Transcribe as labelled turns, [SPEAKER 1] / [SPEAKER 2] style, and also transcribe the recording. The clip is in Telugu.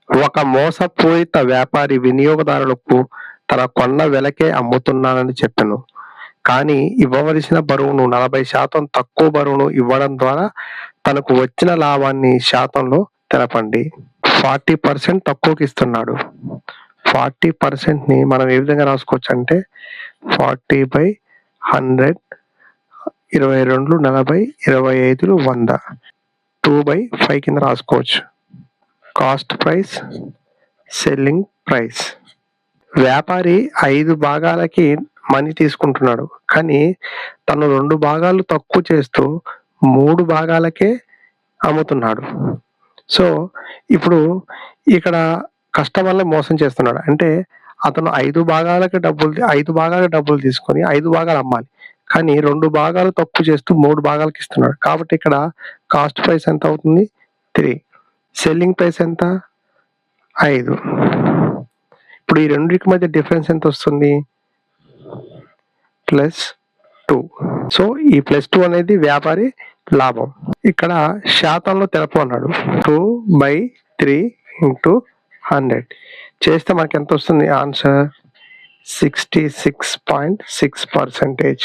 [SPEAKER 1] ఒక మోసపూరిత వ్యాపారి వినియోగదారులకు తన కొన్న వెలకే అమ్ముతున్నానని చెప్పెను. కానీ ఇవ్వవలసిన బరువును 40% తక్కువ బరువును ఇవ్వడం ద్వారా తనకు వచ్చిన లాభాన్ని శాతంలో తెలపండి. 40% తక్కువకిస్తున్నాడు. 40%ని మనం ఏ విధంగా రాసుకోవచ్చంటే 40/100 22 40 25 100 2/5 కింద రాసుకోవచ్చు. Cost price, selling price. వ్యాపారి 5 భాగాలకి మనీ తీసుకుంటున్నాడు. కానీ తను 2 భాగాలు తక్కువ చేస్తూ 3 భాగాలకే అమ్ముతున్నాడు. సో, ఇప్పుడు ఇక్కడ కస్టమర్‌ని మోసం చేస్తున్నాడు. అంటే అతను 5 భాగాలకి డబ్బులు తీసుకొని 5 భాగాలు అమ్మాలి. కానీ 2 భాగాలు తక్కువ చేస్తూ 3 భాగాలకి ఇస్తున్నాడు. కాబట్టి ఇక్కడ కాస్ట్ ప్రైస్ ఎంత అవుతుంది? 3. సెల్లింగ్ ప్రైస్ ఎంత? 5. ఇప్పుడు ఈ రెండిటి మధ్య డిఫరెన్స్ ఎంత వస్తుంది? +2. సో, ఈ +2 అనేది వ్యాపారి లాభం. ఇక్కడ శాతంలో తెలపమన్నాడు. 2/3 × 100 చేస్తే మనకి ఎంత వస్తుంది ఆన్సర్? 66.6%.